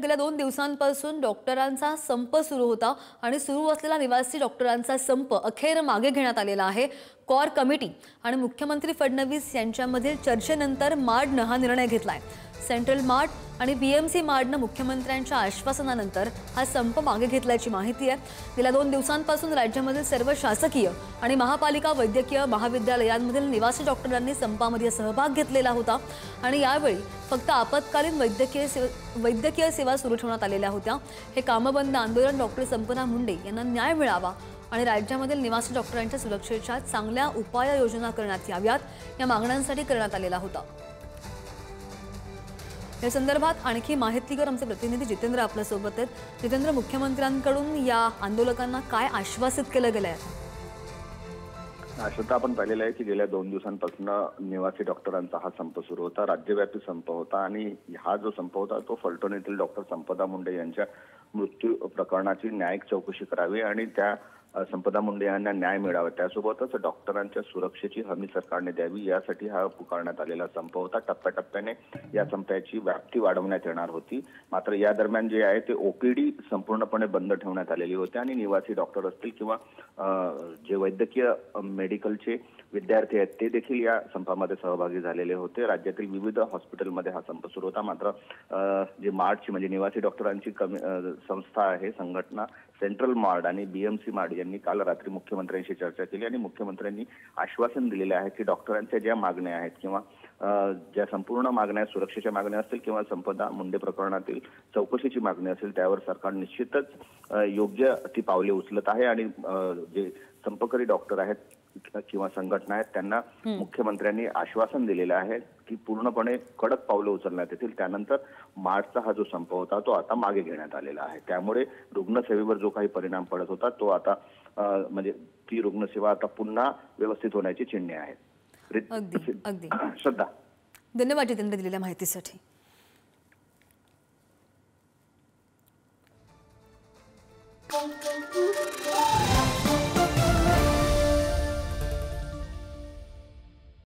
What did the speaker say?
गेल्या 2 दिवसांपासून डॉक्टरांचा संप सुरू होता आणि सुरू असलेला निवासी डॉक्टरांचा संप अखेर मागे घेण्यात आलेला आहे। कोर कमिटी आणि मुख्यमंत्री फडणवीस यांच्यामधील चर्चेनंतर मार्डनं हा निर्णय घेतलाय। सेंट्रल मार्ड आणि बीएमसी मार्डनं मुख्यमंत्र्यांच्या आश्वासनानंतर हा संप मागे घेतल्याची माहिती आहे। गेल्या 2 दिवसांपासून राज्यामधील सर्व शासकीय आणि महापालिका वैद्यकीय महाविद्यालयांमधील निवासी डॉक्टरांनी संपामध्ये सहभाग घेतलेला होता आणि यावेळी फक्त आपत्कालीन वैद्यकीय सेवा सुरू ठेवण्यात आलेल्या होत्या। हे कामबंद आंदोलन डॉक्टर संपदा मुंडे यांना न्याय मिळावा आणि राज्यामधील निवासी डॉक्टरांच्या सुरक्षेच्या चांगल्या उपाययोजना करण्यात याव्यात या मागण्यांसाठी करण्यात आलेला होता। या संदर्भात आणखी माहितीकर आमचे प्रतिनिधी जितेंद्र आपल्या सोबत आहेत। जितेंद्र, मुख्यमंत्र्यांकडून या आंदोलकांना काय आश्वासित केलं गेलंय? श्रद्धा, आपण पाहिलेलं आहे की गेल्या 2 दिवसांपासून निवासी डॉक्टरांचा हा संप सुरू होता। राज्यव्यापी संप होता आणि हा जो संप होता तो फलटण येथील डॉक्टर संपदा मुंडे यांच्या मृत्यू प्रकरणाची न्यायिक चौकशी करावी आणि त्या संपदा मुंडे यांना न्याय मिळावा, त्यासोबतच डॉक्टरांच्या सुरक्षेची हमी सरकारने द्यावी यासाठी हा पुकारण्यात आलेला संप होता। टप्प्याटप्प्याने या संपाची व्याप्ती वाढवण्यात येणार होती। मात्र या दरम्यान जे आहे ते ओपीडी संपूर्णपणे बंद ठेवण्यात आलेली होती आणि निवासी डॉक्टर असतील किंवा जे वैद्यकीय मेडिकलचे विद्यार्थी आहेत ते देखील या संपामध्ये सहभागी झालेले होते। राज्यातील विविध हॉस्पिटलमध्ये हा संप सुरू होता। मात्र जे मार्डची म्हणजे निवासी डॉक्टरांची संस्था आहे, संघटना सेंट्रल मार्ड आणि बीएमसी मार्ड यांनी काल रात्री मुख्यमंत्र्यांशी चर्चा केली आणि मुख्यमंत्र्यांनी आश्वासन दिलेले आहे की डॉक्टरांच्या ज्या मागण्या आहेत किंवा ज्या संपूर्ण मागण्या सुरक्षेच्या मागण्या असतील किंवा संपदा मुंडे प्रकरणातील चौकशीची मागणी असेल त्यावर सरकार निश्चितच योग्य ती पावले उचलत आहे आणि जे संपकरी डॉक्टर आहेत किंवा संघटना आहेत त्यांना मुख्यमंत्र्यांनी आश्वासन दिलेलं आहे की पूर्णपणे कडक पावलं उचलण्यात येतील। त्यानंतर मार्चचा हा जो संप होता तो आता मागे घेण्यात आलेला आहे। त्यामुळे रुग्णसेवेवर जो काही परिणाम पडत होता तो आता म्हणजे ती रुग्णसेवा आता पुन्हा व्यवस्थित होण्याची चिन्हे आहेत। अगदी श्रद्धा, धन्यवाद जितेंद्र दिलेल्या माहितीसाठी।